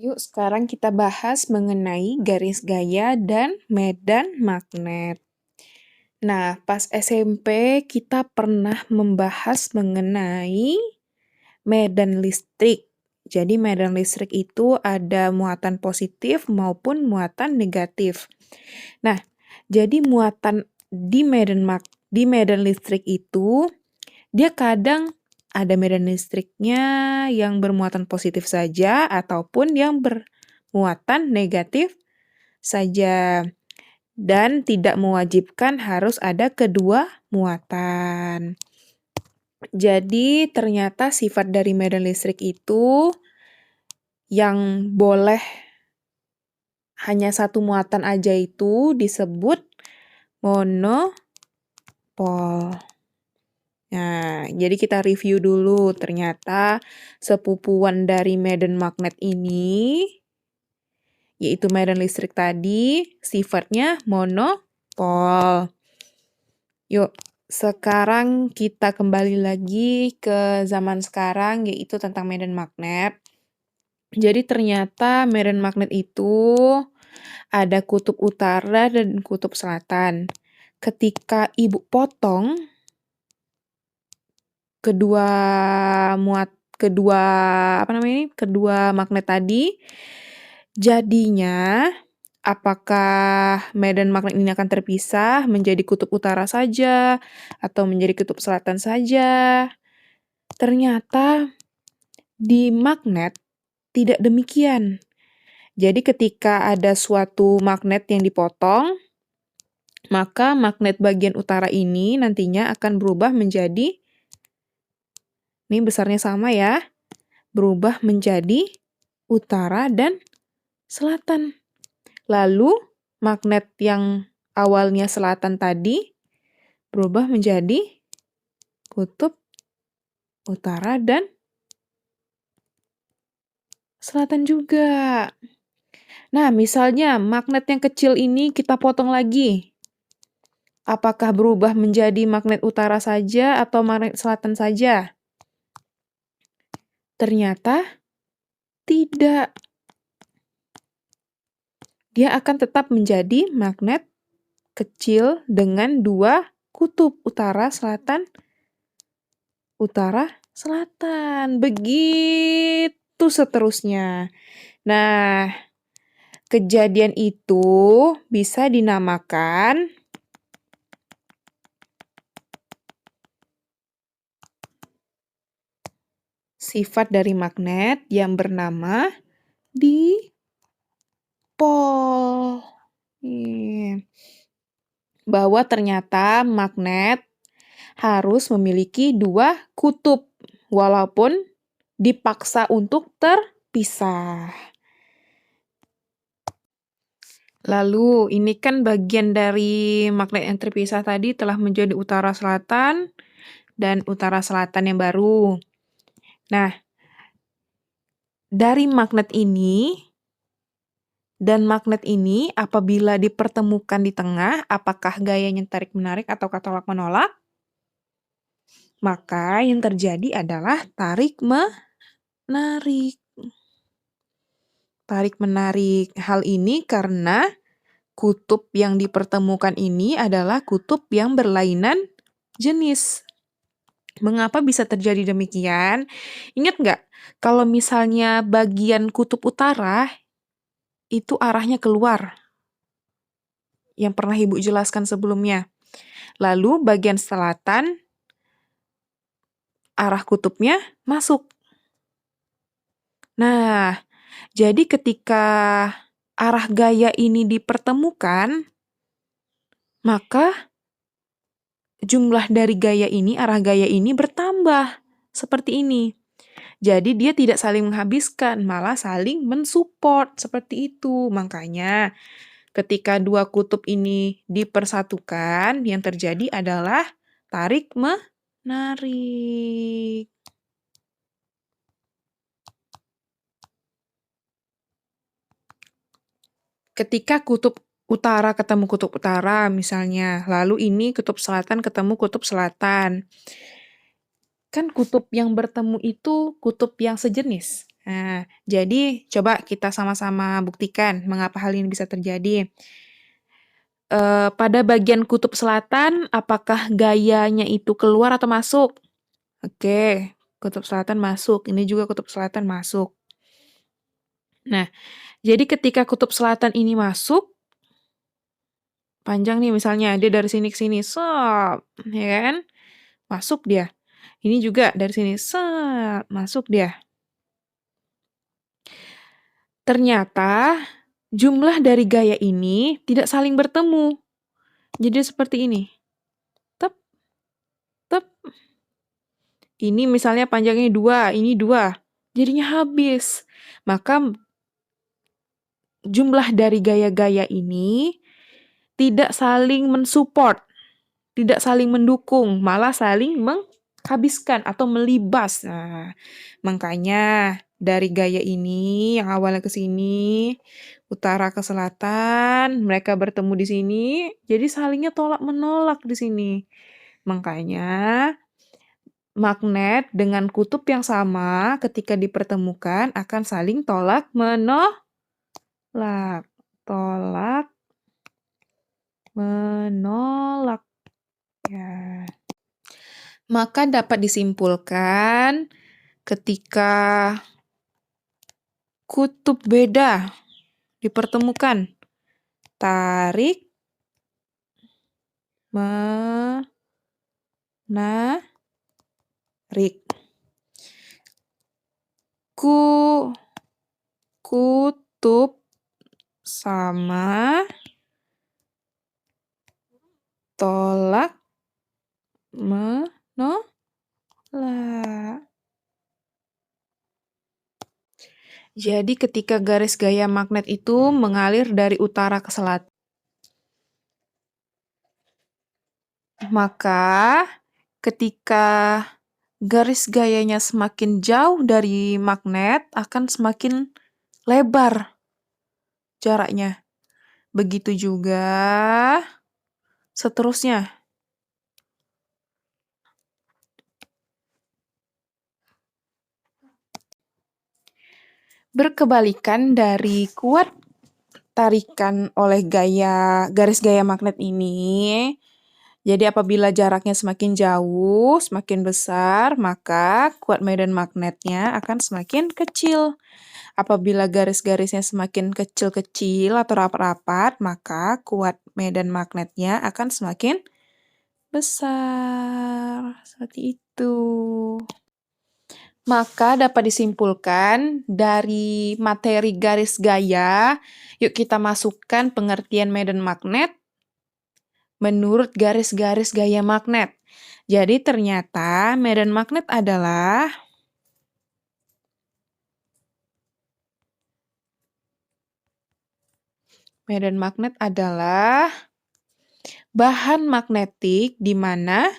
Yuk sekarang kita bahas mengenai garis gaya dan medan magnet. Nah, pas SMP kita pernah membahas mengenai medan listrik. Jadi medan listrik itu ada muatan positif maupun muatan negatif. Nah, jadi muatan di medan listrik itu dia kadang ada medan listriknya yang bermuatan positif saja ataupun yang bermuatan negatif saja dan tidak mewajibkan harus ada kedua muatan. Jadi ternyata sifat dari medan listrik itu yang boleh hanya satu muatan aja itu disebut monopol. Nah, jadi kita review dulu. Ternyata sepupuan dari medan magnet ini, yaitu medan listrik tadi, sifatnya monopol. Yuk, sekarang kita kembali lagi ke zaman sekarang, yaitu tentang medan magnet. Jadi ternyata medan magnet itu ada kutub utara dan kutub selatan. Ketika ibu potong kedua kedua magnet tadi, jadinya apakah medan magnet ini akan terpisah menjadi kutub utara saja atau menjadi kutub selatan saja? Ternyata di magnet tidak demikian. Jadi ketika ada suatu magnet yang dipotong, maka magnet bagian utara ini nantinya akan berubah menjadi, ini besarnya sama ya, berubah menjadi utara dan selatan. Lalu magnet yang awalnya selatan tadi berubah menjadi kutub utara dan selatan juga. Nah, misalnya magnet yang kecil ini kita potong lagi. Apakah berubah menjadi magnet utara saja atau magnet selatan saja? Ternyata tidak. Dia akan tetap menjadi magnet kecil dengan dua kutub, utara, selatan, utara, selatan. Begitu seterusnya. Nah, kejadian itu bisa dinamakan sifat dari magnet yang bernama dipol. Bahwa ternyata magnet harus memiliki dua kutub, walaupun dipaksa untuk terpisah. Lalu, ini kan bagian dari magnet yang terpisah tadi telah menjadi utara selatan dan utara selatan yang baru. Nah, dari magnet ini dan magnet ini apabila dipertemukan di tengah, apakah gayanya tarik-menarik atau tolak-menolak? Maka yang terjadi adalah tarik-menarik. Tarik-menarik. Hal ini karena kutub yang dipertemukan ini adalah kutub yang berlainan jenis. Mengapa bisa terjadi demikian? Ingat nggak, kalau misalnya bagian kutub utara, itu arahnya keluar. Yang pernah Ibu jelaskan sebelumnya. Lalu bagian selatan, arah kutubnya masuk. Nah, jadi ketika arah gaya ini dipertemukan, maka jumlah dari gaya ini, arah gaya ini bertambah. Seperti ini. Jadi dia tidak saling menghabiskan, malah saling mensupport. Seperti itu. Makanya ketika dua kutub ini dipersatukan, yang terjadi adalah tarik-menarik. Ketika kutub utara ketemu kutub utara misalnya, lalu ini kutub selatan ketemu kutub selatan. Kan kutub yang bertemu itu kutub yang sejenis. Nah, jadi coba kita sama-sama buktikan mengapa hal ini bisa terjadi. Pada bagian kutub selatan, apakah gayanya itu keluar atau masuk? Oke, kutub selatan masuk, ini juga kutub selatan masuk. Nah, jadi ketika kutub selatan ini masuk, panjang nih misalnya, dia dari sini ke sini, ya kan? Masuk dia. Ini juga dari sini, masuk dia. Ternyata jumlah dari gaya ini tidak saling bertemu. Jadi seperti ini. Tep, tep. Ini misalnya panjangnya 2, ini 2. Jadinya habis. Maka jumlah dari gaya-gaya ini tidak saling mensupport, tidak saling mendukung, malah saling menghabiskan atau melibas. Nah, makanya dari gaya ini yang awalnya ke sini, utara ke selatan, mereka bertemu di sini, jadi salingnya tolak-menolak di sini. Makanya magnet dengan kutub yang sama ketika dipertemukan akan saling tolak-menolak. Tolak-menolak. Ya. Maka dapat disimpulkan ketika kutub beda dipertemukan, tarik, menarik. Kutub sama tolak menolak. Jadi ketika garis gaya magnet itu mengalir dari utara ke selatan, maka ketika garis gayanya semakin jauh dari magnet akan semakin lebar jaraknya. Begitu juga seterusnya. Berkebalikan dari kuat tarikan oleh garis gaya magnet ini, jadi apabila jaraknya semakin jauh, semakin besar, maka kuat medan magnetnya akan semakin kecil. Apabila garis-garisnya semakin kecil-kecil atau rapat-rapat, maka kuat medan magnetnya akan semakin besar. Seperti itu. Maka dapat disimpulkan dari materi garis gaya, yuk kita masukkan pengertian medan magnet menurut garis-garis gaya magnet. Jadi ternyata medan magnet adalah bahan magnetik di mana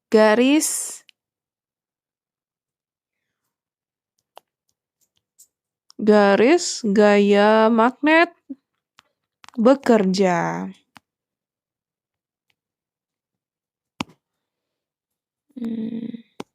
garis gaya magnet bekerja.